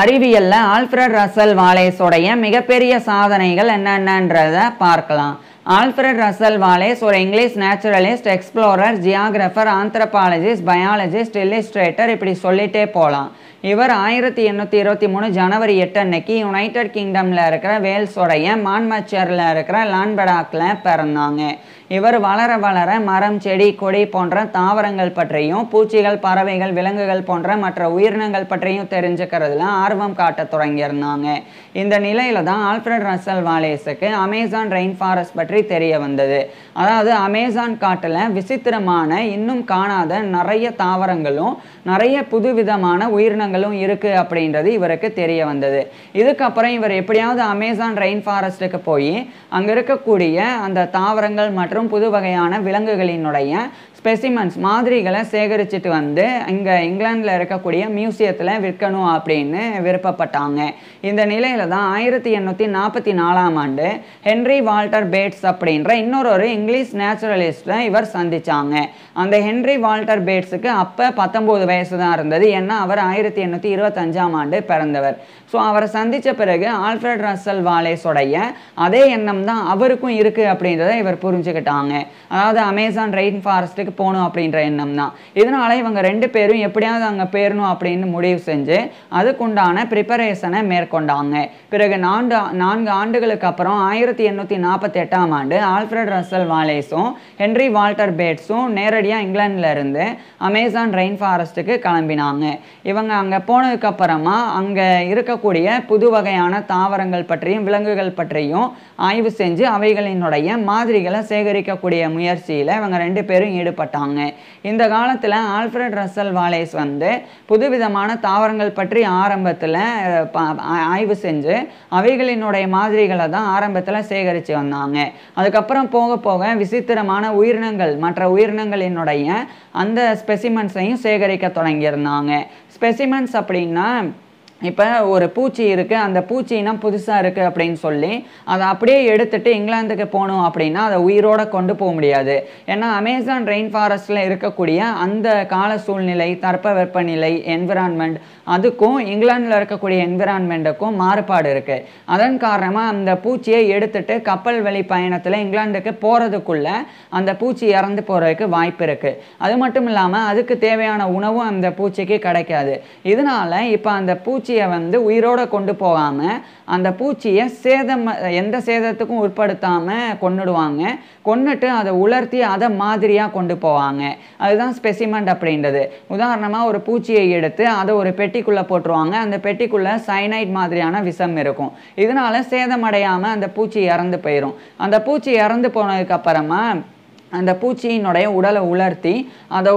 அறிவியல்ல Alfred Russell வாலேஸோடைய மிகப்பெரிய சாதனைகள் என்னென்னன்றத பார்க்கலாம். ஆல்ஃபிரட் ரசல் வாலேஸ் ஒரு English naturalist, explorer, geographer, anthropologist, biologist, Illustrator, இப்படி சொல்லிட்டே போகலாம். இவர் 1823 ஜனவரி 8 அன்னைக்கு யுனைடெட் கிங்டமில் இருக்கிற வேல்ஸோடைய மான்மச்சரில் இருக்கிற லான்படாக்ல பிறந்தாங்க. இவர் வளர வளர மரம், செடி, கொடி போன்ற தாவரங்கள் பற்றியும் பூச்சிகள், பறவைகள், விலங்குகள் போன்ற மற்ற உயிரினங்கள் பற்றியும் தெரிஞ்சுக்கிறதுல ஆர்வம் காட்ட தொடங்கியிருந்தாங்க. இந்த நிலையில தான் ஆல்ஃபிரட் ரசல் வாலேஸுக்கு அமேசான் ரெயின் ஃபாரஸ்ட் பற்றி தெரிய வந்தது. அதாவது அமேசான் காட்டில் விசித்திரமான, இன்னும் காணாத நிறைய தாவரங்களும் நிறைய புதுவிதமான உயிரினங்களும் இருக்கு அப்படின்றது இவருக்கு தெரிய வந்தது. இதுக்கப்புறம் இவர் எப்படியாவது அமேசான் ரெயின் ஃபாரஸ்ட்டுக்கு போய் அங்க இருக்கக்கூடிய அந்த தாவரங்கள் மற்றும் புது வகையான விலங்குகளினுடைய ஸ்பெசிமன்ஸ் மாதிரிகளை சேகரிச்சுட்டு வந்து இங்கே இங்கிலாந்தில் இருக்கக்கூடிய மியூசியத்தில் விற்கணும் அப்படின்னு விருப்பப்பட்டாங்க. இந்த நிலையில தான் 1844ஆம் ஆண்டு ஹென்ரி வால்டர் பேட்ஸ் அப்படின்ற இன்னொரு இங்கிலீஷ் நேச்சுரலிஸ்ட்டை இவர் சந்திச்சாங்க. அந்த ஹென்ரி வால்டர் பேட்ஸுக்கு அப்போ 19 வயசு தான் இருந்தது. ஏன்னா அவர் 1825ஆம் ஆண்டு பிறந்தவர். ஸோ அவரை சந்தித்த பிறகு ஆல்ஃபிரட் ரசல் வாலேஸோடைய அதே எண்ணம் தான் அவருக்கும் இருக்குது அப்படின்றத இவர் புரிஞ்சுக்கிட்டாங்க. அதாவது அமேசான் ரெயின் ஃபாரஸ்ட்டுக்கு போகணும் அப்படின்ற எண்ணம் தான். இதனால இவங்க ரெண்டு பேரும் எப்படியாவது அங்கே போயிடணும் அப்படின்னு முடிவு செஞ்சு அதுக்குண்டான ப்ரிப்பரேஷனை மேற்கொண்டாங்க. பிறகு 4 ஆண்டுகளுக்கு அப்புறம் 1848ஆம் ஆண்டு ஆல்ஃபிரட் ரசல் வாலேஸும் ஹென்ரி வால்டர் பேட்ஸும் நேரடியாக இங்கிலாந்துல இருந்து அமேசான் ரெயின் ஃபாரஸ்ட்டுக்கு கிளம்பினாங்க. இவங்க அங்கே போனதுக்கு அப்புறமா அங்கே இருக்கக்கூடிய புது வகையான தாவரங்கள் பற்றியும் விலங்குகள் பற்றியும் ஆய்வு செஞ்சு அவைகளினுடைய மாதிரிகளை சேகரிக்கக்கூடிய முயற்சியில் இவங்க ரெண்டு பேரும் ஈடுபட்டாங்க. இந்த காலத்தில் ஆல்ஃபிரட் ரசல் வாலேஸ் வந்து புதுவிதமான தாவரங்கள் பற்றி ஆரம்பத்தில் ஆய்வு செஞ்சு அவைகளினுடைய மாதிரிகளை தான் ஆரம்பத்தில் சேகரித்து வந்தாங்க. அதுக்கப்புறம் போக போக விசித்திரமான உயிரினங்கள், மற்ற உயிரினங்களினுடைய அந்த ஸ்பெசிமன்ஸையும் சேகரிக்க தொடங்கியிருந்தாங்க. ஸ்பெசிமன்ஸ் அப்படின்னா இப்போ ஒரு பூச்சி இருக்குது, அந்த பூச்சி இனம் புதுசாக இருக்குது அப்படின்னு சொல்லி அதை அப்படியே எடுத்துகிட்டு இங்கிலாந்துக்கு போகணும் அப்படின்னா அதை உயிரோடு கொண்டு போக முடியாது. ஏன்னா அமேசான் ரெயின் ஃபாரஸ்ட்டில் இருக்கக்கூடிய அந்த கால சூழ்நிலை, தட்பவெப்பநிலை, என்விரான்மெண்ட், அதுக்கும் இங்கிலாந்தில் இருக்கக்கூடிய என்விரான்மெண்ட்டுக்கும் மாறுபாடு இருக்குது. அதன் காரணமாக அந்த பூச்சியை எடுத்துகிட்டு கப்பல் வழி பயணத்தில் இங்கிலாந்துக்கு போகிறதுக்குள்ளே அந்த பூச்சி இறந்து போகிறதுக்கு வாய்ப்பு இருக்குது. அது மட்டும் இல்லாமல் அதுக்கு தேவையான உணவும் அந்த பூச்சிக்கு கிடைக்காது. இதனால் இப்போ அந்த பூச்சி வந்து உயிரோட கொண்டு போகாம அந்த பூச்சியை எந்த சேதத்துக்கும் உட்படுத்தாம கொன்னுடுவாங்க. கொன்னுட்டு அதை உலர்த்தி அதை மாதிரியா கொண்டு போவாங்க. அதுதான் ஸ்பெசிமெண்ட் அப்படின்றது. உதாரணமா ஒரு பூச்சியை எடுத்து அதை ஒரு பெட்டிக்குள்ள போட்டுருவாங்க. அந்த பெட்டிக்குள்ள சைனைட் மாதிரியான விஷம் இருக்கும். இதனால சேதமடையாம அந்த பூச்சி இறந்து போயிடும். அந்த பூச்சி இறந்து போனதுக்கு அப்புறமா அந்த பூச்சியினுடைய உடலை உலர்த்தி அதை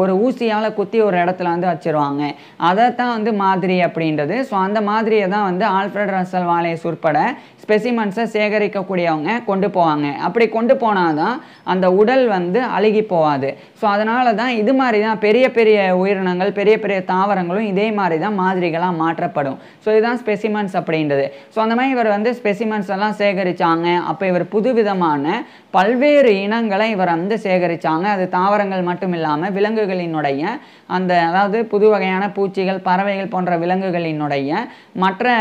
ஒரு ஊசியால் குத்தி ஒரு இடத்துல வந்து வச்சிருவாங்க. அதை தான் வந்து மாதிரி அப்படின்றது. ஸோ அந்த மாதிரியை தான் வந்து ஆல்ஃபிரட் ரசல் வாலேஸ் உட்பட ஸ்பெசிமன்ஸை சேகரிக்கக்கூடியவங்க கொண்டு போவாங்க. அப்படி கொண்டு போனால் தான் அந்த உடல் வந்து அழுகி போகாது. ஸோ அதனால தான் இது மாதிரி தான் பெரிய பெரிய உயிரினங்கள், பெரிய பெரிய தாவரங்களும் இதே மாதிரி தான் மாதிரிகளாக மாற்றப்படும். ஸோ இதுதான் ஸ்பெசிமன்ஸ் அப்படின்றது. ஸோ அந்த மாதிரி இவர் வந்து ஸ்பெசிமன்ஸ் எல்லாம் சேகரித்தாங்க. அப்போ இவர் புதுவிதமான பல்வேறு இனங்களை இவர் வந்து சேகரித்தாங்க. அது தாவரங்கள் மட்டும் இல்லாமல் விலங்குகளினுடைய அதாவது புது வகையான பூச்சிகள், பறவைகள் போன்ற விலங்குகளினுடைய மற்ற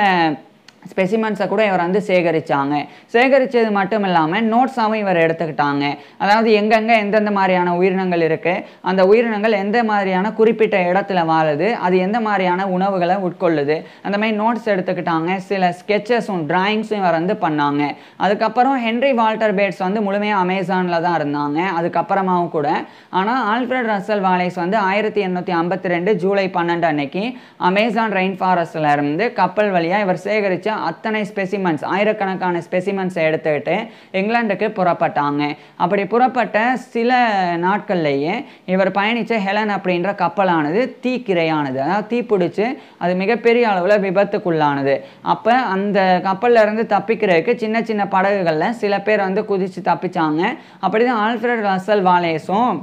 ஸ்பெசிமன்ஸை கூட இவர் வந்து சேகரித்தாங்க. சேகரித்தது மட்டும் இல்லாமல் நோட்ஸாகவும் இவர் எடுத்துக்கிட்டாங்க. அதாவது எங்கெங்கே எந்தெந்த மாதிரியான உயிரினங்கள் இருக்குது, அந்த உயிரினங்கள் எந்த மாதிரியான குறிப்பிட்ட இடத்துல வாழுது, அது எந்த மாதிரியான உணவுகளை உட்கொள்ளுது, அந்த மாதிரி நோட்ஸ் எடுத்துக்கிட்டாங்க. சில ஸ்கெச்சஸும் டிராயிங்ஸும் இவர் வந்து பண்ணாங்க. அதுக்கப்புறம் ஹென்ரி வால்டர் பேட்ஸ் வந்து முழுமையாக அமேசானில் தான் இருந்தாங்க அதுக்கப்புறமாவும் கூட. ஆனால் ஆல்ஃபிரட் ரசல் வாலேஸ் வந்து 1852 ஜூலை 12 அன்னைக்கு அமேசான் ரெயின் ஃபாரஸ்ட்ல இருந்து கப்பல் வழியாக இவர் சேகரித்த அத்தனை ஸ்பெசிமன்ஸ், ஆயிரக்கணக்கான ஸ்பெசிமன்ஸை எடுத்துக்கிட்டு இங்கிலாந்துக்கு புறப்பட்டாங்க. அப்படி புறப்பட்ட சில நாட்கள்லேயே இவர் பயணித்த ஹெலன் அப்படின்ற கப்பலானது தீக்கிரையானது. அதாவது தீப்பிடிச்சு அது மிகப்பெரிய அளவில் விபத்துக்குள்ளானது. அப்போ அந்த கப்பலில் இருந்து தப்பிக்கிறதுக்கு சின்ன சின்ன படகுகளில் சில பேர் வந்து குதித்து தப்பிச்சாங்க. அப்படி தான் ஆல்ஃபிரட் ரசல் வாலேஸும்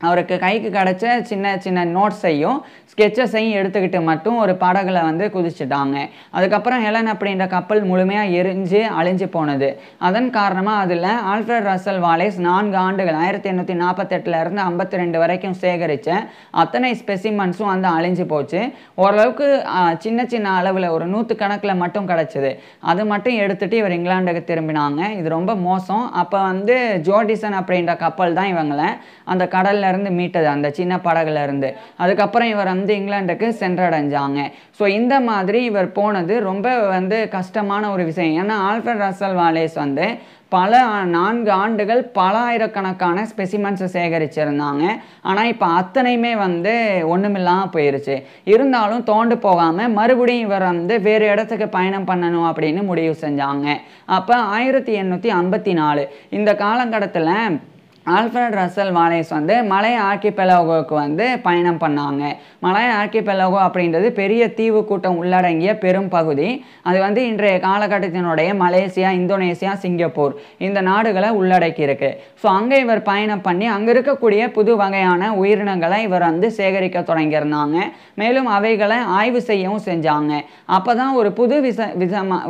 அவருக்கு கைக்கு கிடச்ச சின்ன சின்ன நோட்ஸையும் ஸ்கெட்சஸையும் எடுத்துக்கிட்டு மட்டும் ஒரு படகுல வந்து குதிச்சுட்டாங்க. அதுக்கப்புறம் ஹெலன் அப்படின்ற கப்பல் முழுமையாக எரிஞ்சு அழிஞ்சு போனது. அதன் காரணமாக அதில் ஆல்ஃப்ரட் ரசல் வாலேஸ் 4 ஆண்டுகள் 1848லேருந்து 52 வரைக்கும் சேகரித்த அத்தனை ஸ்பெசிமன்ஸும் வந்து அழிஞ்சு போச்சு. ஓரளவுக்கு சின்ன சின்ன அளவில் ஒரு 100 கணக்கில் மட்டும் கிடச்சிது. அது மட்டும் எடுத்துகிட்டு இவர் இங்கிலாந்துக்கு திரும்பினாங்க. இது ரொம்ப மோசம். அப்போ வந்து ஜோடிசன் அப்படின்ற கப்பல் தான் இவங்களை அந்த கடல்ல இருந்து மீட்டது, அந்த சின்ன படகுல இருந்து. அதுக்கப்புறம் இவர் வந்து இங்கிலாந்துக்கு சென்றடைஞ்சாங்க. ஸோ இந்த மாதிரி இவர் போனது ரொம்ப வந்து கஷ்டமான ஒரு விஷயம். ஏன்னா ஆல்ஃப்ரட் ரசல் வாலேஸ் வந்து பல 4 ஆண்டுகள் பல ஆயிரக்கணக்கான ஸ்பெசிமன்ஸை சேகரிச்சிருந்தாங்க. ஆனால் இப்போ அத்தனையுமே வந்து ஒன்றுமில்லாமல் போயிருச்சு. இருந்தாலும் தோண்டு போகாமல் மறுபடியும் இவர் வந்து வேறு இடத்துக்கு பயணம் பண்ணணும் அப்படின்னு முடிவு செஞ்சாங்க. அப்போ 1854 இந்த காலகட்டத்தில் ஆல்ஃப்ரட் ரசல் வாலேஸ் வந்து மலை ஆர்கிபெலாகோவுக்கு வந்து பயணம் பண்ணாங்க. மலை ஆர்கிபெலாகோ அப்படின்றது பெரிய தீவு கூட்டம் உள்ளடங்கிய பெரும் பகுதி. அது வந்து இன்றைய காலகட்டத்தினுடைய மலேசியா, இந்தோனேசியா, சிங்கப்பூர் இந்த நாடுகளை உள்ளடக்கி இருக்கு. ஸோ அங்கே இவர் பயணம் பண்ணி அங்கே இருக்கக்கூடிய புது வகையான உயிரினங்களை இவர் வந்து சேகரிக்க தொடங்கியிருந்தாங்க. மேலும் அவைகளை ஆய்வு செய்யவும் செஞ்சாங்க. அப்போ தான் ஒரு புது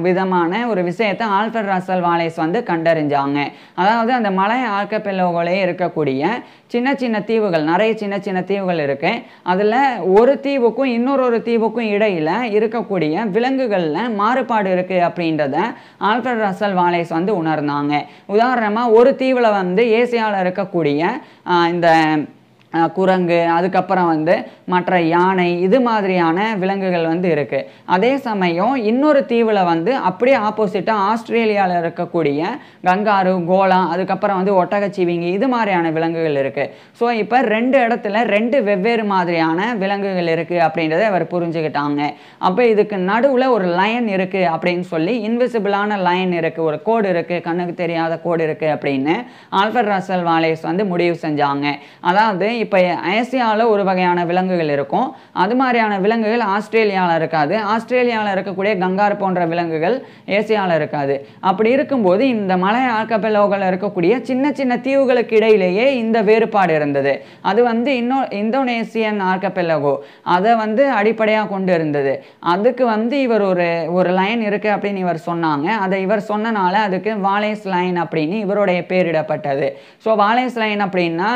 விதமான ஒரு விஷயத்தை ஆல்ஃப்ரட் ரசல் வாலேஸ் வந்து கண்டறிஞ்சாங்க. அதாவது அந்த மலை ஆர்கிபெலாகோ இருக்கக்கூடிய சின்ன சின்ன தீவுகள், நிறைய சின்ன சின்ன தீவுகள் இருக்கு. அதுல ஒரு தீவுக்கும் இன்னொரு தீவுக்கும் இடையில இருக்கக்கூடிய விலங்குகள்ல மாறுபாடு இருக்கு அப்படின்றத ஆல்ஃப்ரட் ரசல் வாலேஸ் வந்து உணர்ந்தாங்க. உதாரணமா ஒரு தீவுல வந்து ஏசியாவில் இருக்கக்கூடிய இந்த குரங்கு, அதுக்கப்புறம் வந்து மற்ற யானை, இது மாதிரியான விலங்குகள் வந்து இருக்குது. அதே சமயம் இன்னொரு தீவில் வந்து அப்படியே ஆப்போசிட்டாக ஆஸ்திரேலியாவில் இருக்கக்கூடிய கங்காரு, கோலா, அதுக்கப்புறம் வந்து ஒட்டகச்சிவிங்கி, இது மாதிரியான விலங்குகள் இருக்குது. ஸோ இப்போ 2 இடத்துல 2 வெவ்வேறு மாதிரியான விலங்குகள் இருக்குது அப்படின்றத அவர் புரிஞ்சுக்கிட்டாங்க. அப்போ இதுக்கு நடுவில் ஒரு லைன் இருக்குது அப்படின்னு சொல்லி, இன்விசிபிளான லைன் இருக்குது, ஒரு கோடு இருக்குது, கண்ணுக்கு தெரியாத கோடு இருக்குது அப்படின்னு ஆல்ஃப்ரட் ரசல் வாலேஸ் வந்து முடிவு செஞ்சாங்க. அதாவது இப்போ ஆசியாவில் ஒரு வகையான விலங்குகள் இருக்கும், அது மாதிரியான விலங்குகள் ஆஸ்திரேலியாவில் இருக்காது. ஆஸ்திரேலியாவில் இருக்கக்கூடிய கங்காரு போன்ற விலங்குகள் ஏசியாவில் இருக்காது. அப்படி இருக்கும்போது இந்த மலை ஆர்கிபெலாகோவில் இருக்கக்கூடிய சின்ன சின்ன தீவுகளுக்கு இடையிலேயே இந்த வேறுபாடு இருந்தது. அது வந்து இந்தோனேசியன் ஆர்கிபெலாகோ அதை வந்து அடிப்படையாக கொண்டு இருந்தது. அதுக்கு வந்து இவர் ஒரு லைன் இருக்கு அப்படின்னு இவர் சொன்னாங்க. அதை இவர் சொன்னனால அதுக்கு வாலேஸ் லைன் அப்படின்னு இவருடைய பேரிடப்பட்டது. ஸோ வாலேஸ் லைன் அப்படின்னா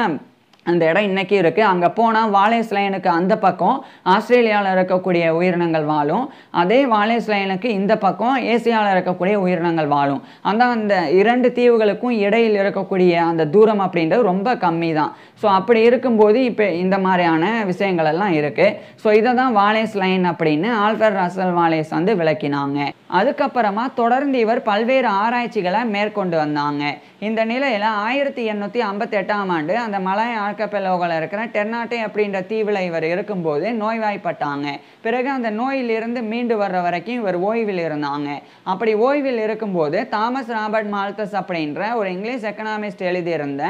அந்த இடம் இன்னைக்கு இருக்கு. அங்கே போனால் வாலேஸ் லைனுக்கு அந்த பக்கம் ஆஸ்திரேலியாவில் இருக்கக்கூடிய உயிரினங்கள் வாழும், அதே வாலேஸ் லைனுக்கு இந்த பக்கம் ஏசியாவில் இருக்கக்கூடிய உயிரினங்கள் வாழும். அந்த 2 தீவுகளுக்கும் இடையில் இருக்கக்கூடிய அந்த தூரம் அப்படின்றது ரொம்ப கம்மி தான். ஸோ அப்படி இருக்கும்போது இப்போ இந்த மாதிரியான விஷயங்கள் எல்லாம் இருக்கு. ஸோ இதை தான் வாலேஸ் லைன் அப்படின்னு ஆல்ஃப்ரட் ரசல் வாலேஸ் வந்து விளக்கினாங்க. அதுக்கப்புறமா தொடர்ந்து இவர் பல்வேறு ஆராய்ச்சிகளை மேற்கொண்டு வந்தாங்க. இந்த நிலையில் 1858ஆம் ஆண்டு அந்த மலை ஆர்கிபெலாகோவில் இருக்கிற டெர்னாட்டே அப்படின்ற தீவில் இவர் இருக்கும்போது நோய்வாய்ப்பட்டாங்க. பிறகு அந்த நோயிலிருந்து மீண்டு வர்ற வரைக்கும் இவர் ஓய்வில் இருந்தாங்க. அப்படி ஓய்வில் இருக்கும்போது தாமஸ் ராபர்ட் மால்தஸ் அப்படின்ற ஒரு இங்கிலீஷ் எக்கனாமிஸ்ட் எழுதியிருந்த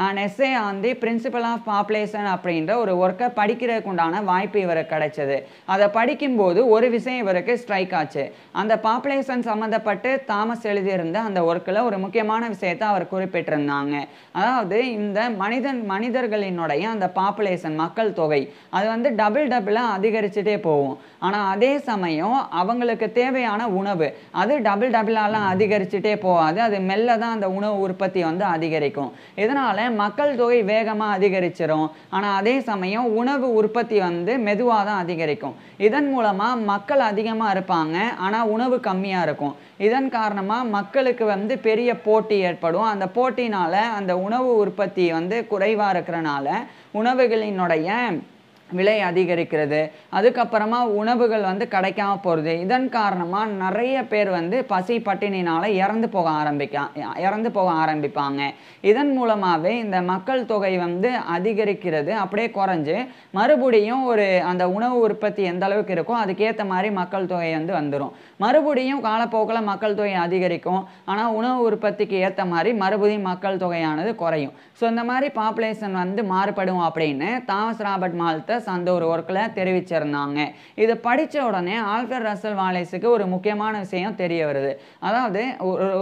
an essay on the principle of population அப்படின்ற ஒரு ஒர்க்கை படிக்கிறதுக்கு உண்டான வாய்ப்பு இவருக்கு கிடைச்சது. அதை படிக்கும்போது ஒரு விஷயம் இவருக்கு ஸ்ட்ரைக் ஆச்சு. அந்த பாப்புலேஷன் சம்மந்தப்பட்டு தாமஸ் எழுதியிருந்த அந்த ஒர்க்கில் ஒரு முக்கியமான விஷயத்தை அவர் குறிப்பிட்டிருந்தாங்க. அதாவது இந்த மனிதர்களினுடைய அந்த பாப்புலேஷன், மக்கள் தொகை, அது வந்து டபுளாக அதிகரிச்சுட்டே போகும். ஆனால் அதே சமயம் அவங்களுக்கு தேவையான உணவு அது டபுளாலாம் அதிகரிச்சுட்டே போகாது. அது மெல்ல தான் அந்த உணவு உற்பத்தி வந்து அதிகரிக்கும். இதனால் மக்கள் தொகை வேகமாக அதிகரிச்சிடும். ஆனால் அதே சமயம் உணவு உற்பத்தி வந்து மெதுவாக தான் அதிகரிக்கும். இதன் மூலமாக மக்கள் அதிகமாக இருப்பாங்க, ஆனால் உணவு கம்மியாக இருக்கும். இதன் காரணமாக மக்களுக்கு வந்து பெரிய போட்டி ஏற்படும். அந்த போட்டினால அந்த உணவு உற்பத்தி வந்து குறைவாக இருக்கிறனால உணவுகளினுடைய விலை அதிகரிக்கிறது. அதுக்கப்புறமா உணவுகள் வந்து கிடைக்காம போகிறது. இதன் காரணமாக நிறைய பேர் வந்து பசி பட்டினினால் இறந்து போக ஆரம்பிப்பாங்க. இதன் மூலமாகவே இந்த மக்கள் தொகை வந்து அதிகரிக்கிறது அப்படியே குறைஞ்சு மறுபடியும் அந்த உணவு உற்பத்தி எந்த அளவுக்கு இருக்கோ அதுக்கேற்ற மாதிரி மக்கள் தொகை வந்து வந்துடும். மறுபடியும் காலப்போக்கில் மக்கள் தொகை அதிகரிக்கும், ஆனால் உணவு உற்பத்திக்கு ஏற்ற மாதிரி மறுபடியும் மக்கள் தொகையானது குறையும். ஸோ இந்த மாதிரி பாப்புலேஷன் வந்து மாறுபடும் அப்படின்னு தாமஸ் ராபர்ட் மால்தஸ் அட்லஸ் அந்த ஒரு ஒர்க்கில் தெரிவிச்சிருந்தாங்க. இதை படித்த உடனே ஆல்ஃபிரட் ரசல் வாலேஸுக்கு ஒரு முக்கியமான விஷயம் தெரிய வருது. அதாவது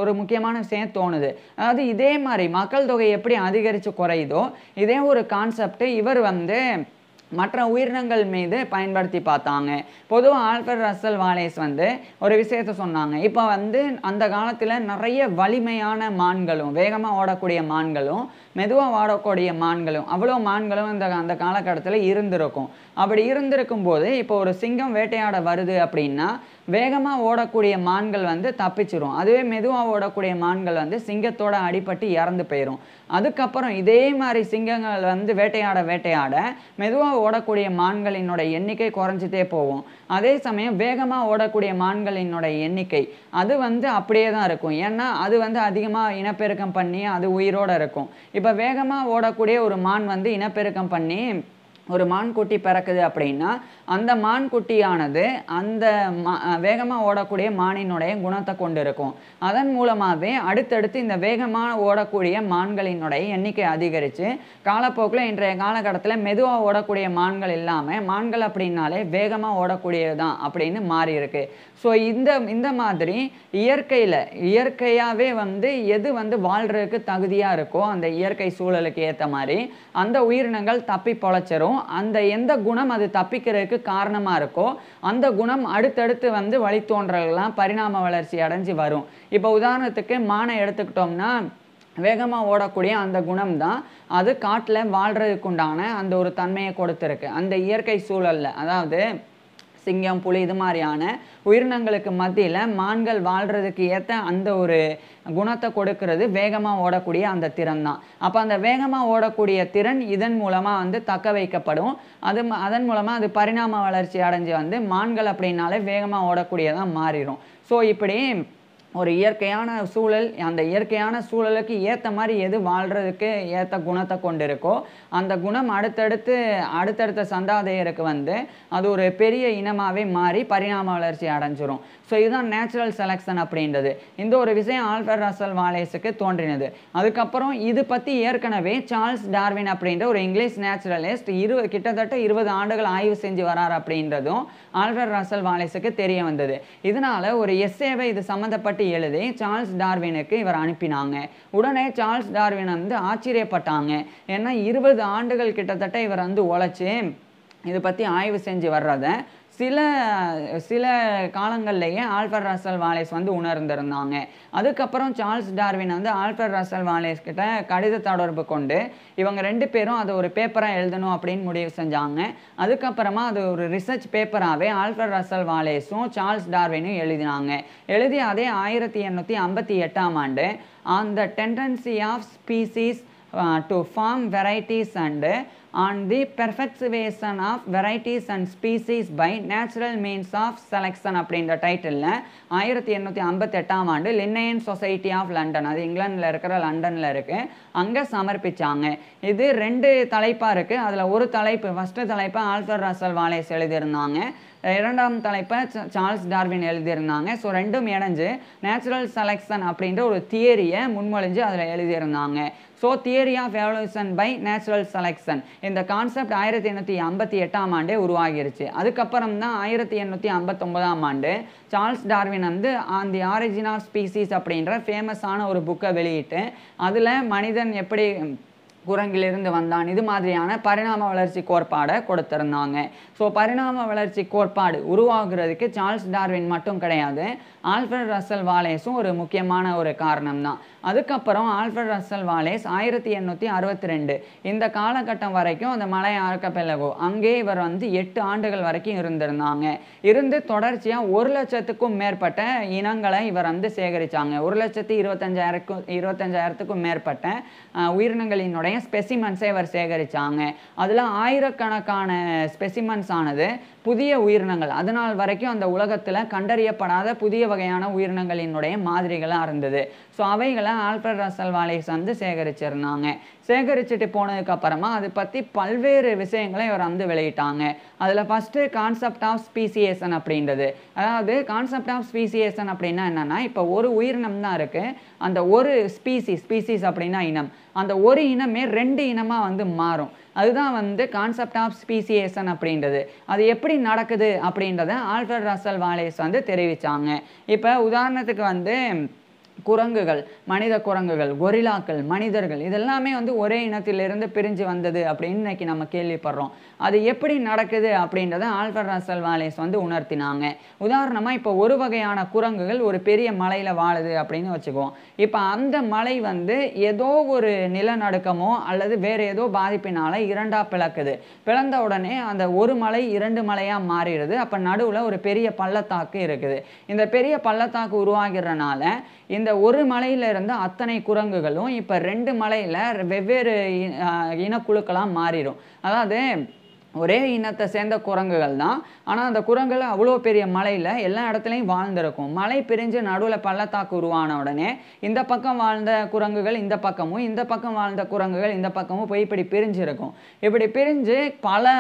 ஒரு முக்கியமான விஷயம் தோணுது. அதாவது இதே மாதிரி மக்கள் தொகை எப்படி அதிகரித்து குறையுதோ இதே ஒரு கான்செப்ட் இவர் வந்து மற்ற உயிரினங்கள் மீது பயன்படுத்தி பார்த்தாங்க. பொதுவாக ஆல்ஃபிரட் ரசல் வாலேஸ் வந்து ஒரு விஷயத்த சொன்னாங்க. இப்போ வந்து அந்த காலத்தில் நிறைய வலிமையான மான்களும் வேகமாக ஓடக்கூடிய மான்களும் மெதுவாக ஓடக்கூடிய மான்களும் அவ்வளோ மான்களும் அந்த காலகட்டத்தில் இருந்திருக்கும். அப்படி இருந்திருக்கும் போது இப்போ ஒரு சிங்கம் வேட்டையாட வருது அப்படின்னா வேகமாக ஓடக்கூடிய மான்கள் வந்து தப்பிச்சிரும். அதுவே மெதுவாக ஓடக்கூடிய மான்கள் வந்து சிங்கத்தோட அடிபட்டு இறந்து போயிடும். அதுக்கப்புறம் இதே மாதிரி சிங்கங்கள் வந்து வேட்டையாட மெதுவாக ஓடக்கூடிய மான்களினோட எண்ணிக்கை குறைஞ்சிட்டே போகும். அதே சமயம் வேகமாக ஓடக்கூடிய மான்களினோட எண்ணிக்கை அது வந்து அப்படியே தான் இருக்கும். ஏன்னா அது வந்து அதிகமாக இனப்பெருக்கம் பண்ணி அது உயிரோடு இருக்கும். இப்போ வேகமாக ஓடக்கூடிய ஒரு மான் வந்து இனப்பெருக்கம் பண்ணி ஒரு மான்குட்டி பிறக்குது அப்படின்னா அந்த மான்குட்டியானது அந்த வேகமாக ஓடக்கூடிய மானினுடைய குணத்தை கொண்டு இருக்கும். அதன் மூலமாகவே அடுத்தடுத்து இந்த வேகமாக ஓடக்கூடிய மான்களினுடைய எண்ணிக்கை அதிகரித்து காலப்போக்கில் இன்றைய காலகட்டத்தில் மெதுவாக ஓடக்கூடிய மான்கள் இல்லாமல் மான்கள் அப்படின்னாலே வேகமாக ஓடக்கூடியது தான் அப்படின்னு மாறி இருக்கு. ஸோ இந்த மாதிரி இயற்கையாகவே வந்து எது வந்து வாழ்கிறதுக்கு தகுதியாக இருக்கோ அந்த இயற்கை சூழலுக்கு ஏற்ற மாதிரி அந்த உயிரினங்கள் தப்பி பொழைச்சிரும். அந்த எந்த குணம் அது தப்பிக்கிறதுக்கு காரணமா இருக்கோ அந்த குணம் அடுத்தடுத்து வந்து வழித்தோன்றல்கள்லாம் பரிணாம வளர்ச்சி அடைஞ்சு வரும். இப்போ உதாரணத்துக்கு மானை எடுத்துக்கிட்டோம்னா வேகமாக ஓடக்கூடிய அந்த குணம் தான் அது காட்டில் வாழ்கிறதுக்கு உண்டான அந்த ஒரு தன்மையை கொடுத்துருக்கு. அந்த இயற்கை சூழலில் அதாவது சிங்கம் புலி இது மாதிரியான உயிரினங்களுக்கு மத்தியில் மான்கள் வாழ்கிறதுக்கு ஏற்ற அந்த ஒரு குணத்தை கொடுக்கறது வேகமாக ஓடக்கூடிய அந்த திறன் தான். அப்போ அந்த வேகமாக ஓடக்கூடிய திறன் இதன் மூலமாக வந்து தக்க வைக்கப்படும். அதன் மூலமாக அது பரிணாம வளர்ச்சி அடைஞ்சு வந்து மான்கள் அப்படின்னாலே வேகமாக ஓடக்கூடியதாக மாறிடும். ஸோ இப்படி ஒரு இயற்கையான சூழல் அந்த இயற்கையான சூழலுக்கு ஏற்ற மாதிரி எது வாழ்கிறதுக்கு ஏற்ற குணத்தை கொண்டு இருக்கோ அந்த குணம் அடுத்தடுத்த சந்தாதையருக்கு வந்து அது ஒரு பெரிய இனமாகவே மாறி பரிணாம வளர்ச்சி அடைஞ்சிரும். ஸோ இதுதான் நேச்சுரல் செலெக்ஷன் அப்படின்றது. இந்த ஒரு விஷயம் ஆல்ஃபிரட் ரசல் வாலேஸுக்கு தோன்றினது. அதுக்கப்புறம் இது பற்றி ஏற்கனவே சார்ல்ஸ் டார்வின் அப்படின்ற ஒரு இங்கிலீஷ் நேச்சுரலிஸ்ட் கிட்டத்தட்ட 20 ஆண்டுகள் ஆய்வு செஞ்சு வரார் அப்படின்றதும் ஆல்ஃபிரட் ரசல் வாலேஸுக்கு தெரிய வந்தது. இதனால ஒரு எஸ்ஸேவை இது சம்மந்தப்பட்ட எழுதி சார்ல்ஸ் டார்வினுக்கு இவர் அனுப்பினாங்க. உடனே சார்ல்ஸ் டார்வின் வந்து ஆச்சரியப்பட்டாங்க. ஏன்னா 20 ஆண்டுகள் கிட்டத்தட்ட இவர் வந்து உழைச்சி இதை பற்றி ஆய்வு செஞ்சு வர்றத சில காலங்கள்லேயே ஆல்ஃபிரட் ரசல் வாலேஸ் வந்து உணர்ந்திருந்தாங்க. அதுக்கப்புறம் சார்ல்ஸ் டார்வின் வந்து ஆல்ஃபிரட் ரசல் வாலேஸ் கிட்ட கடித தொடர்பு கொண்டு இவங்க 2 பேரும் அதை ஒரு பேப்பராக எழுதணும் அப்படின்னு முடிவு செஞ்சாங்க. அதுக்கப்புறமா அது ஒரு ரிசர்ச் பேப்பராகவே ஆல்ஃபிரட் ரசல் வாலேஸும் சார்ல்ஸ் டார்வினும் எழுதி அதே 1858ஆம் ஆண்டு on the tendency of species to form varieties and on the perfection of varieties and species by natural means of selection அப்படின்ற டைட்டிலில் 1858ஆம் ஆண்டு லின்னேயன் சொசைட்டி ஆஃப் லண்டன், அது இங்கிலாந்தில் இருக்கிற லண்டனில் இருக்குது, அங்கே சமர்ப்பித்தாங்க. இது 2 தலைப்பாக இருக்குது. அதில் ஒரு தலைப்பு ஃபஸ்ட்டு தலைப்பை ஆல்ஃபிரட் ரசல் வாலேஸ் எழுதியிருந்தாங்க, 2ஆம் தலைப்பை சார்ல்ஸ் டார்வின் எழுதியிருந்தாங்க. ஸோ 2ம் இணைஞ்சு நேச்சுரல் செலெக்ஷன் அப்படின்ற ஒரு தியரியை முன்மொழிஞ்சு அதில் எழுதியிருந்தாங்க. So theory of evolution by natural selection இந்த கான்செப்ட் 1858ஆம் ஆண்டே உருவாகிருச்சு. அதுக்கப்புறம் தான் 1859ஆம் ஆண்டு சார்ல்ஸ் டார்வின் வந்து on the origin of species அப்படின்ற ஃபேமஸான ஒரு புக்கை வெளியிட்டு அதில் மனிதன் எப்படி குரங்கிலிருந்து வந்தான் இது மாதிரியான பரிணாம வளர்ச்சி கோட்பாடை கொடுத்திருந்தாங்க. ஸோ பரிணாம வளர்ச்சி கோட்பாடு உருவாகிறதுக்கு சார்ல்ஸ் டார்வின் மட்டும் கிடையாது, ஆல்ஃபிரட் ரசல் வாலேஸும் ஒரு முக்கியமான ஒரு காரணம் தான். அதுக்கப்புறம் ஆல்ஃபிரட் ரசல் வாலேஸ் 1862 இந்த காலகட்டம் வரைக்கும் அந்த மலை ஆர்கபெலகோ அங்கே இவர் வந்து 8 ஆண்டுகள் வரைக்கும் இருந்து தொடர்ச்சியாக 1,00,000க்கும் மேற்பட்ட இனங்களை இவர் வந்து சேகரித்தாங்க. 1,25,000க்கும் மேற்பட்ட உயிரினங்களினுடைய ஸ்பெசிமன்ஸை இவர் சேகரித்தாங்க. அதில் ஆயிரக்கணக்கான ஸ்பெசிமன்ஸ் ஆனது புதிய உயிரினங்கள், அதனால் வரைக்கும் அந்த உலகத்தில் கண்டறியப்படாத புதிய வகையான உயிரினங்களினுடைய மாதிரிகளாக இருந்தது. ஸோ அவைகளை ஆல்ஃபிரட் ரசல் வாலேஸ் வந்து சேகரிச்சிருந்தாங்க. சேகரிச்சுட்டு போனதுக்கு அப்புறமா அதை பற்றி பல்வேறு விஷயங்களை இவர் வந்து வெளியிட்டாங்க. அதில் ஃபஸ்ட்டு கான்செப்ட் ஆஃப் ஸ்பீசியேஷன் அப்படின்றது. அதாவது கான்செப்ட் ஆஃப் ஸ்பீசியேஷன் அப்படின்னா என்னென்னா, இப்போ ஒரு உயிரினம் தான் இருக்குது. அந்த ஒரு ஸ்பீசிஸ் அப்படின்னா இனம், அந்த ஒரு இனமே 2 இனமாக வந்து மாறும். அதுதான் வந்து கான்செப்ட் ஆஃப் ஸ்பீசியேஷன் அப்படின்றது. அது எப்படி நடக்குது அப்படின்றத ஆல்ஃபிரட் ரசல் வாலேஸ் வந்து தெரிவித்தாங்க. இப்போ உதாரணத்துக்கு வந்து குரங்குகள், மனித குரங்குகள், கொரில்லாக்கள், மனிதர்கள் இதெல்லாமே வந்து ஒரே இனத்திலிருந்து பிரிஞ்சு வந்தது அப்படின்னு இன்னைக்கு நம்ம கேள்விப்படுறோம். அது எப்படி நடக்குது அப்படின்றத ஆல்ஃபிரட் ரசல் வாலேஸ் வந்து உணர்த்தினாங்க. உதாரணமாக இப்போ ஒரு வகையான குரங்குகள் ஒரு பெரிய மலையில் வாழுது அப்படின்னு வச்சுக்குவோம். இப்போ அந்த மலை வந்து ஏதோ ஒரு நிலநடுக்கமோ அல்லது வேறு ஏதோ பாதிப்பினால 2ஆக பிளக்குது. பிளந்த உடனே அந்த ஒரு மலை 2 மலையாக மாறிடுது. அப்போ நடுவில் ஒரு பெரிய பள்ளத்தாக்கு இருக்குது. இந்த பெரிய பள்ளத்தாக்கு உருவாகிறனால இந்த ஒரு மலையில இருந்த அத்தனை குரங்குகளும் இப்போ 2 மலையில் வெவ்வேறு இனக்குழுக்களாக மாறிடும். அதாவது ஒரே இனத்தை சேர்ந்த குரங்குகள் தான், ஆனால் அந்த குரங்குகள் அவ்வளோ பெரிய மலையில் எல்லா இடத்துலையும் வாழ்ந்திருக்கும். மலை பிரிஞ்சு நடுவில் பள்ளத்தாக்கு உருவான உடனே இந்த பக்கம் வாழ்ந்த குரங்குகள் இந்த பக்கமும், இந்த பக்கம் வாழ்ந்த குரங்குகள் இந்த பக்கமும் போய் இப்படி பிரிஞ்சு இருக்கும். இப்படி பிரிஞ்சு பல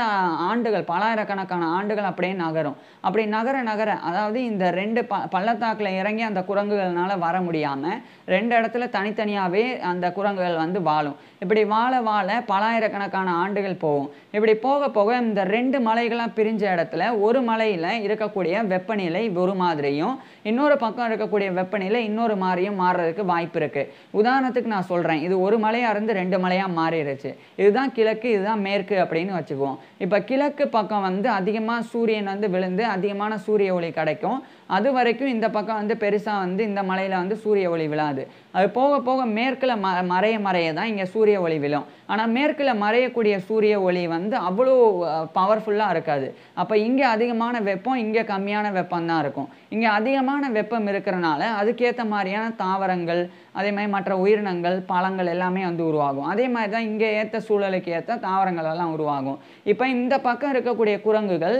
ஆண்டுகள், பலாயிரக்கணக்கான ஆண்டுகள் அப்படியே நகரும். அப்படி நகர அதாவது இந்த 2 பள்ளத்தாக்கில் இறங்கி அந்த குரங்குகள்னால வர முடியாமல் 2 இடத்துல தனித்தனியாகவே அந்த குரங்குகள் வந்து வாழும். இப்படி வாழ பலாயிரக்கணக்கான ஆண்டுகள் போகும். இப்படி போக இந்த 2 மலைகளாக பிரிஞ்ச இடத்துல ஒரு மலையில் இருக்கக்கூடிய வெப்பநிலை ஒரு மாதிரியும், இன்னொரு பக்கம் இருக்கக்கூடிய வெப்பநிலை இன்னொரு மாதிரியும் மாறுறதுக்கு வாய்ப்பு இருக்கு. உதாரணத்துக்கு நான் சொல்றேன், இது ஒரு மலையா இருந்து 2 மலையா மாறிடுச்சு. இதுதான் கிழக்கு, இதுதான் மேற்கு அப்படின்னு வச்சுக்குவோம். இப்போ கிழக்கு பக்கம் வந்து அதிகமாக சூரியன் வந்து விழுந்து அதிகமான சூரிய ஒளி கிடைக்கும். அது வரைக்கும் இந்த பக்கம் வந்து பெருசாக வந்து இந்த மலையில் வந்து சூரிய ஒளி விழாது. அது போக மேற்கில் மறைய தான் இங்கே சூரிய ஒளி விழும். ஆனால் மேற்கில் மறையக்கூடிய சூரிய ஒளி வந்து அவ்வளோ பவர்ஃபுல்லாக இருக்காது. அப்போ இங்கே அதிகமான வெப்பம், இங்கே கம்மியான வெப்பம் தான் இருக்கும். இங்கே அதிகமான வெப்பம் இருக்கிறனால அதுக்கேற்ற மாதிரியான தாவரங்கள், அதே மாதிரி மற்ற உயிரினங்கள், பழங்கள் எல்லாமே வந்து உருவாகும். அதே மாதிரி தான் இங்கே ஏற்ற சூழலுக்கு ஏற்ற தாவரங்கள் எல்லாம் உருவாகும். இப்போ இந்த பக்கம் இருக்கக்கூடிய குரங்குகள்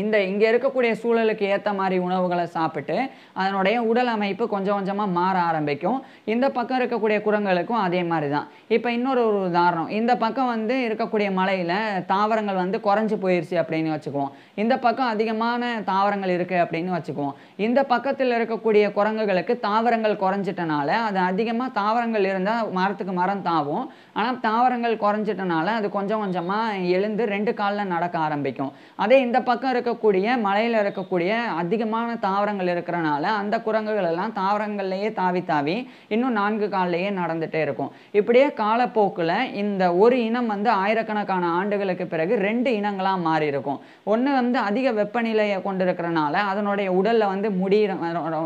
இங்கே இருக்கக்கூடிய சூழலுக்கு ஏற்ற மாதிரி உணவுகளை சாப்பிட்டு அதனுடைய உடல் அமைப்பு கொஞ்சம் கொஞ்சமாக மாற ஆரம்பிக்கும். இந்த பக்கம் இருக்கக்கூடிய குரங்குகளுக்கும் அதே மாதிரி தான். இப்போ இன்னொரு உதாரணம், இந்த பக்கம் வந்து இருக்கக்கூடிய மலையில் தாவரங்கள் வந்து குறைஞ்சி போயிடுச்சு அப்படின்னு வச்சுக்குவோம். இந்த பக்கம் அதிகமான தாவரங்கள் இருக்குது அப்படின்னு வச்சுக்குவோம். இந்த பக்கத்தில் இருக்கக்கூடிய குரங்குகளுக்கு தாவரங்கள் குறைஞ்சிட்டனால, அது அதிகமாக தாவரங்கள் இருந்தால் மரத்துக்கு மரம் தாவும். ஆனால் தாவரங்கள் குறைஞ்சிட்டனால அது கொஞ்சம் கொஞ்சமாக எழுந்து 2 காலில் நடக்க ஆரம்பிக்கும். அதே இந்த பக்கம் இருக்கக்கூடிய மலையில் இருக்கக்கூடிய அதிகமான தாவரங்கள் இருக்கிறனால அந்த குரங்குகள் எல்லாம் தாவரங்கள்லேயே தாவி இன்னும் 4 காலிலேயே நடந்துகிட்டே இருக்கும். இப்படியே காலப்போக்கில் இந்த ஒரு இனம் வந்து ஆயிரக்கணக்கான ஆண்டுகளுக்கு பிறகு 2 இனங்களாக மாறி இருக்கும். ஒன்று வந்து அதிக வெப்பநிலையை கொண்டிருக்கிறனால அதனுடைய உடலில் வந்து முடி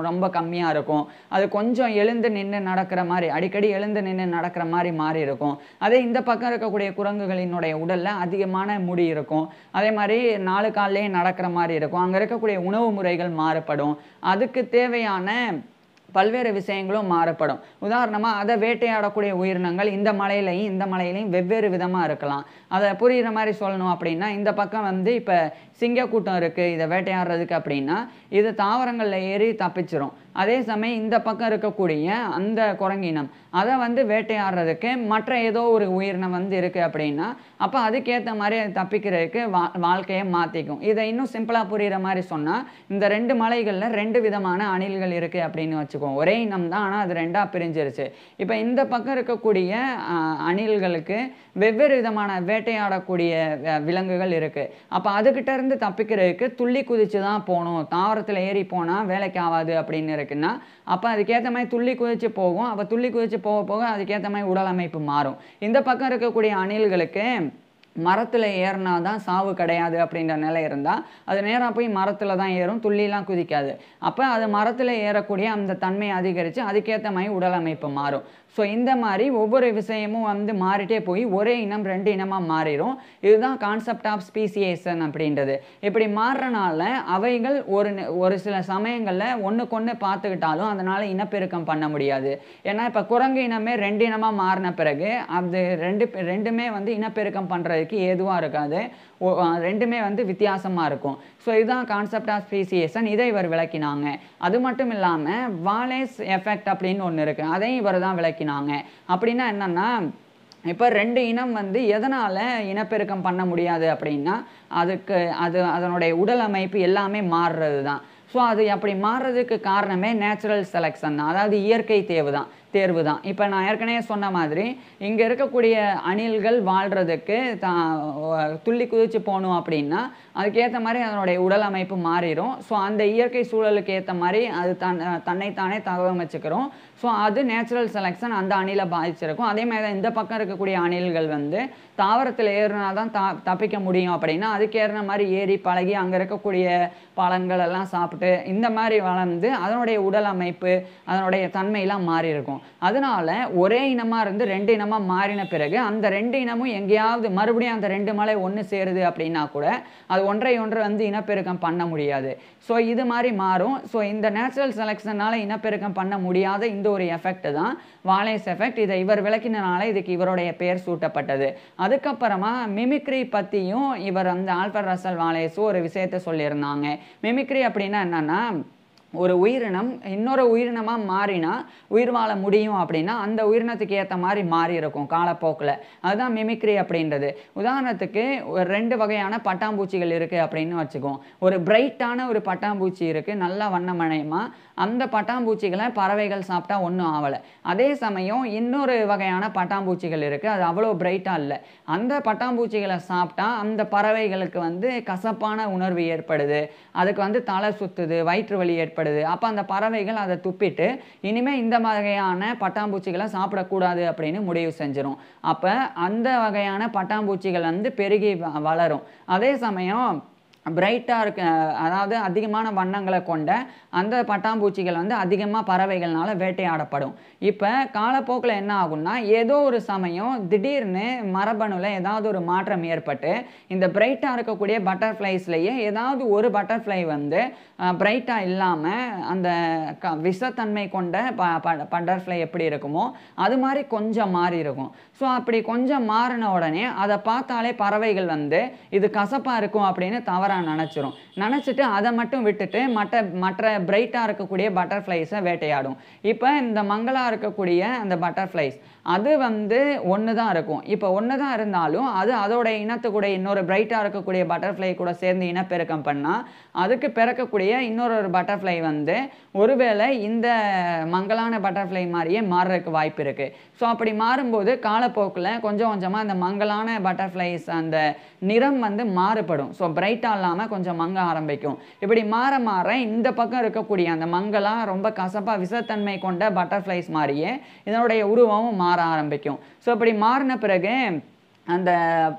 ரொம்ப கம்மியாக இருக்கும். அது கொஞ்சம் எழுந்து நின்று நடக்கிற மாதிரி, அடிக்கடி எழுந்து நின்று நடக்கிற மாதிரி மாறி இருக்கும். அதே இந்த பக்கம் இருக்கக்கூடிய குரங்குகளினுடைய உடலில் அதிகமான முடி இருக்கும். அதே மாதிரி 4 காலிலேயே நடக்கிற மாதிரி இருக்கும். அங்கே இருக்கக்கூடிய உணவு முறைகள் மாறுபடும். அதுக்கு தேவையான பல்வேறு விஷயங்களும் மாறுபடும். உதாரணமாக அதை வேட்டையாடக்கூடிய உயிரினங்கள் இந்த மலையிலையும் வெவ்வேறு விதமாக இருக்கலாம். அதை புரிகிற மாதிரி சொல்லணும் அப்படின்னா, இந்த பக்கம் வந்து இப்போ சிங்கக்கூட்டம் இருக்குது இதை வேட்டையாடுறதுக்கு அப்படின்னா, இது தாவரங்களில் ஏறி தப்பிச்சிரும். அதே சமயம் இந்த பக்கம் இருக்கக்கூடிய அந்த குரங்கினம் அதை வந்து வேட்டையாடுறதுக்கு மற்ற ஏதோ ஒரு உயிரினம் வந்து இருக்குது அப்படின்னா, அப்போ அதுக்கேற்ற மாதிரி அது தப்பிக்கிறதுக்கு வாழ்க்கையை மாற்றிக்கும். இதை இன்னும் சிம்பிளாக புரிகிற மாதிரி சொன்னால், இந்த 2 மலைகளில் 2 விதமான அணில்கள் இருக்குது அப்படின்னு வச்சுக்கோம். ஒரே இனம் தான், ஆனால் அது 2ஆக பிரிஞ்சிருச்சு. இப்போ இந்த பக்கம் இருக்கக்கூடிய அணில்களுக்கு வெவ்வேறு விதமான வேட்டையாடக்கூடிய விலங்குகள் இருக்குது. அப்போ அதுக்கிட்ட இருந்து தப்பிக்கிறதுக்கு துள்ளி குதிச்சு தான் போகணும், தாவரத்தில் ஏறி போனால் வேலைக்கு ஆகாது அப்படின்னு இருக்குன்னா, அப்போ அதுக்கேற்ற மாதிரி துள்ளி குதிச்சு போகும். அப்போ துள்ளி குதிச்சு போக அதுக்கேற்ற மாதிரி உடல் அமைப்பு மாறும். இந்த பக்கம் இருக்கக்கூடிய அணில்களுக்கு மரத்தில் ஏறினா தான் சாவு கிடையாது அப்படின்ற நிலை இருந்தால் அது நேராக போய் மரத்தில் தான் ஏறும், துள்ளிலாம் குதிக்காது. அப்போ அது மரத்தில் ஏறக்கூடிய அந்த தன்மை அதிகரித்து அதுக்கேற்ற மாதிரி உடல் அமைப்பு மாறும். ஸோ இந்த மாதிரி ஒவ்வொரு விஷயமும் வந்து மாறிட்டே போய் ஒரே இனம் 2 இனமாக மாறிடும். இதுதான் கான்செப்ட் ஆஃப் ஸ்பீசியேஷன் அப்படின்றது. இப்படி மாறுறனால அவைகள் ஒரு சில சமயங்களில் ஒன்றுக்கொன்று பார்த்துக்கிட்டாலும் அதனால் இனப்பெருக்கம் பண்ண முடியாது. ஏன்னா இப்போ குரங்கு இனமே 2 இனமாக மாறின பிறகு அது ரெண்டுமே வந்து இனப்பெருக்கம் பண்ணுறதுக்கு ஏதுவாக இருக்காது. ரெண்டுமே வந்து வித்தியாசமாக இருக்கும். ஸோ இதுதான் கான்செப்ட் ஆஃப் ஸ்பீசியேஷன். இதை இவர் விளக்கினாங்க. அது மட்டும் இல்லாமல் வாலேஸ் எஃபெக்ட் அப்படின்னு ஒன்று இருக்குது, அதையும் இவர் தான் விளக்கினாங்க. அப்படின்னா என்னென்னா, இப்போ 2 இனம் வந்து எதனால் இனப்பெருக்கம் பண்ண முடியாது அப்படின்னா அதனுடைய உடல் அமைப்பு எல்லாமே மாறுறது தான். ஸோ அது அப்படி மாறுறதுக்கு காரணமே நேச்சுரல் செலெக்ஷன் தான், அதாவது இயற்கை தேர்வு தான். இப்போ நான் ஏற்கனவே சொன்ன மாதிரி இங்கே இருக்கக்கூடிய அணில்கள் வாழ்கிறதுக்கு துள்ளி குதிச்சு போகணும் அப்படின்னா அதுக்கேற்ற மாதிரி அதனுடைய உடல் அமைப்பு மாறிடும். ஸோ அந்த இயற்கை சூழலுக்கு ஏற்ற மாதிரி அது தன்னைத்தானே தகவமைச்சுக்கிறோம். ஸோ அது நேச்சுரல் செலெக்ஷன் அந்த அணிலை பாதிச்சிருக்கும். அதே மாதிரி தான் இந்த பக்கம் இருக்கக்கூடிய அணில்கள் வந்து தாவரத்தில் ஏறினா தான் தப்பிக்க முடியும் அப்படின்னா அதுக்கேறின மாதிரி ஏறி பழகி அங்கே இருக்கக்கூடிய பழங்கள் எல்லாம் சாப்பிட்டு இந்த மாதிரி வளர்ந்து அதனுடைய உடல் அமைப்பு அதனுடைய தன்மையெல்லாம் மாறி இருக்கும். அதனால ஒரே இனமாக இருந்து 2 இனமாக மாறின பிறகு அந்த 2 இனமும் எங்கேயாவது மறுபடியும் அந்த 2 மலை ஒன்று சேருது அப்படின்னா கூட அது ஒன்றை வந்து இனப்பெருக்கம் பண்ண முடியாது. ஸோ இது மாதிரி மாறும். ஸோ இந்த நேச்சுரல் செலெக்ஷனால் இனப்பெருக்கம் பண்ண முடியாத இந்த ஒரு எஃபெக்ட் தான் வாலேஸ் எஃபெக்ட். இதை இவர் விளக்கினால இதுக்கு இவருடைய பெயர் சூட்டப்பட்டது. அதுக்கப்புறமா மிமிக்ரி பற்றியும் இவர் அந்த ஆல்ஃபிரட் ரசல் வாலேஸ் ஒரு விஷயத்தை சொல்லியிருந்தாங்க. மிமிக்ரி அப்படின்னா என்னன்னா, ஒரு உயிரினம் இன்னொரு உயிரினமாக மாறினா உயிர் வாழ முடியும் அப்படின்னா அந்த உயிரினத்துக்கு ஏற்ற மாதிரி மாறி இருக்கும் காலப்போக்கில். அதுதான் மிமிக்ரி அப்படின்றது. உதாரணத்துக்கு ஒரு 2 வகையான பட்டாம்பூச்சிகள் இருக்குது அப்படின்னு வச்சுக்குவோம். ஒரு பிரைட்டான ஒரு பட்டாம்பூச்சி இருக்குது, நல்லா வண்ணமயமாக. அந்த பட்டாம்பூச்சிகளை பறவைகள் சாப்பிட்டா ஒன்றும் ஆகலை. அதே சமயம் இன்னொரு வகையான பட்டாம்பூச்சிகள் இருக்குது, அது அவ்வளோ பிரைட்டாக இல்லை. அந்த பட்டாம்பூச்சிகளை சாப்பிட்டா அந்த பறவைகளுக்கு வந்து கசப்பான உணர்வு ஏற்படுது, அதுக்கு வந்து தலை சுற்றுது, வயிற்று வலி ஏற்படுது. அப்போ அந்த பறவைகள் அதை துப்பிட்டு இனிமேல் இந்த வகையான பட்டாம்பூச்சிகளை சாப்பிடக்கூடாது அப்படின்னு முடிவு செஞ்சிடும். அப்போ அந்த வகையான பட்டாம்பூச்சிகள் வந்து பெருகி வளரும். அதே சமயம் பிரைட்டாக இருக்க, அதாவது அதிகமான வண்ணங்களை கொண்ட அந்த பட்டாம்பூச்சிகள் வந்து அதிகமாக பறவைகள்னால வேட்டையாடப்படும். இப்போ காலப்போக்கில் என்ன ஆகும்னா, ஏதோ ஒரு சமயம் திடீர்னு மரபணுவில் ஏதாவது ஒரு மாற்றம் ஏற்பட்டு இந்த பிரைட்டாக இருக்கக்கூடிய பட்டர்ஃப்ளைஸ்லேயே ஏதாவது ஒரு பட்டர்ஃப்ளை வந்து பிரைட்டாக இல்லாமல் அந்த விஷத்தன்மை கொண்ட பட்டர்ஃப்ளை எப்படி இருக்குமோ அது மாதிரி கொஞ்சம் மாறி இருக்கும். ஸோ அப்படி கொஞ்சம் மாறின உடனே அதை பார்த்தாலே பறவைகள் வந்து இது கசப்பாக இருக்கும் அப்படின்னு தவறாக நினச்சிட்டு அதை மட்டும் விட்டுட்டு மற்ற பிரைட்டாக இருக்கக்கூடிய பட்டர்ஃப்ளைஸை வேட்டையாடும். இப்போ இந்த மங்களாக இருக்கக்கூடிய அந்த பட்டர்ஃப்ளைஸ் அது வந்து ஒன்று தான் இருக்கும். இப்போ ஒன்று தான் இருந்தாலும் அது அதோட இனத்துக்கூட இன்னொரு பிரைட்டாக இருக்கக்கூடிய பட்டர்ஃப்ளை கூட சேர்ந்து இனப்பெருக்கம் பண்ணால் அதுக்கு பிறக்கக்கூடிய இன்னொரு பட்டர்ஃப்ளை வந்து ஒருவேளை இந்த மங்களான பட்டர்ஃப்ளை மாதிரியே மாறுறதுக்கு வாய்ப்பு இருக்குது. ஸோ அப்படி மாறும்போது காலப்போக்கில் கொஞ்சம் கொஞ்சமாக அந்த மங்களான பட்டர்ஃப்ளைஸ் அந்த நிறம் வந்து மாறுபடும். ஸோ பிரைட்டாக இல்லாமல் கொஞ்சம் மங்க ஆரம்பிக்கும். இப்படி மாற இந்த பக்கம் இருக்கக்கூடிய அந்த மங்களாக ரொம்ப கசப்பாக விஷத்தன்மை கொண்ட பட்டர்ஃப்ளைஸ் மாதிரியே இதனுடைய உருவமும் மாற ஆரம்பிக்கும். ஸோ இப்படி மாறின பிறகு அந்த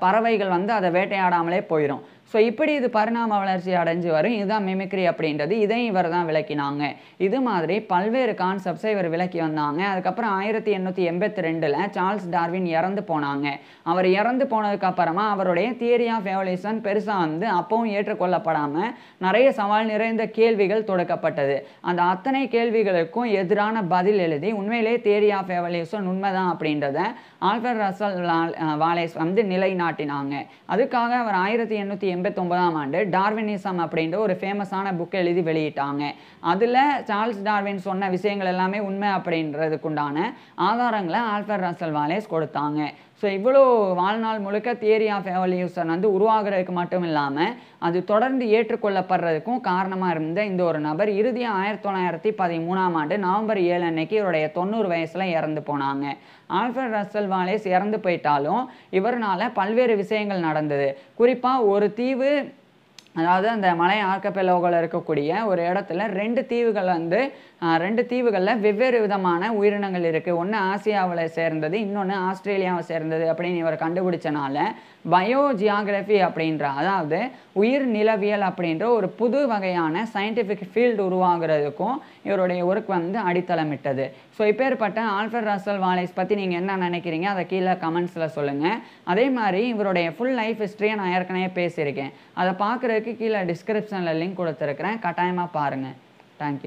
பறவைகள் வந்து அதை வேட்டையாடாமலே போயிடும். ஸோ இப்படி இது பரிணாம வளர்ச்சி அடைஞ்சு வரும். இதுதான் மிமிக்ரி அப்படின்றது. இதையும் இவர் தான் விளக்கினாங்க. இது மாதிரி பல்வேறு கான்செப்ட்ஸை இவர் விளக்கி வந்தாங்க. அதுக்கப்புறம் 1882 சார்ல்ஸ் டார்வின் இறந்து போனாங்க. அவர் இறந்து போனதுக்கப்புறமா அவருடைய தியரி ஆஃப் எவல்யூஷன் பெருசாக வந்து அப்பவும் ஏற்றுக்கொள்ளப்படாமல் நிறைய சவால் நிறைந்த கேள்விகள் தொடுக்கப்பட்டது. அந்த அத்தனை கேள்விகளுக்கும் எதிரான பதில் எழுதி உண்மையிலேயே தியரி ஆஃப் எவல்யூஷன் உண்மைதான் அப்படின்றத ஆல்ஃபிரட் ரசல் வாலேஸ் வந்து நிலைநாட்டினாங்க. அதுக்காக அவர் 1889 டார்வினிசம் அப்படின்ற ஒரு ஃபேமஸான புக் எழுதி வெளியிட்டாங்க. அதில் சார்ல்ஸ் டார்வின் சொன்ன விஷயங்கள் எல்லாமே உண்மை அப்படின்றதுக்குண்டான ஆதாரங்களை ஆல்ஃபிரட் ரசல் வாலேஸ் கொடுத்தாங்க. ஸோ இவ்வளோ வாழ்நாள் முழுக்க தியரி ஆஃப் எவல்யூஷன் வந்து உருவாகிறதுக்கு மட்டும் இல்லாமல் அது தொடர்ந்து ஏற்றுக்கொள்ளப்படுறதுக்கும் காரணமாக இருந்த இந்த ஒரு நபர் இறுதியாக 1913 நவம்பர் 7 அன்னைக்கு இவருடைய 90 வயசில் இறந்து போனாங்க. ஆல்ஃபிரட் ரசல் வாலேஸ் இறந்து போயிட்டாலும் இவர்னால பல்வேறு விஷயங்கள் நடந்தது. குறிப்பாக ஒரு தீவு, அதாவது அந்த மலை ஆர்கபெலோவில் இருக்கக்கூடிய ஒரு இடத்துல 2 தீவுகள் வந்து 2 தீவுகளில் வெவ்வேறு விதமான உயிரினங்கள் இருக்குது. ஒன்று ஆசியாவில் சேர்ந்தது, இன்னொன்று ஆஸ்திரேலியாவை சேர்ந்தது அப்படின்னு இவர் கண்டுபிடிச்சனால பயோஜியாகிரபி அப்படின்ற, அதாவது உயிர் நிலவியல் அப்படின்ற ஒரு புது வகையான சயின்டிஃபிக் ஃபீல்டு உருவாகிறதுக்கும் இவருடைய ஒர்க் வந்து அடித்தளமிட்டது. ஸோ இப்பேற்பட்ட ஆல்ஃபிரட் ரசல் வாலேஸ் பற்றி நீங்கள் என்ன நினைக்கிறீங்க அதை கீழே கமெண்ட்ஸில் சொல்லுங்கள். அதே மாதிரி இவருடைய ஃபுல் லைஃப் ஹிஸ்ட்ரியை நான் ஏற்கனவே பேசியிருக்கேன். அதை பார்க்குறதுக்கு கீழே டிஸ்கிரிப்ஷனில் லிங்க் கொடுத்துருக்குறேன், கட்டாயமாக பாருங்கள். தேங்க்யூ.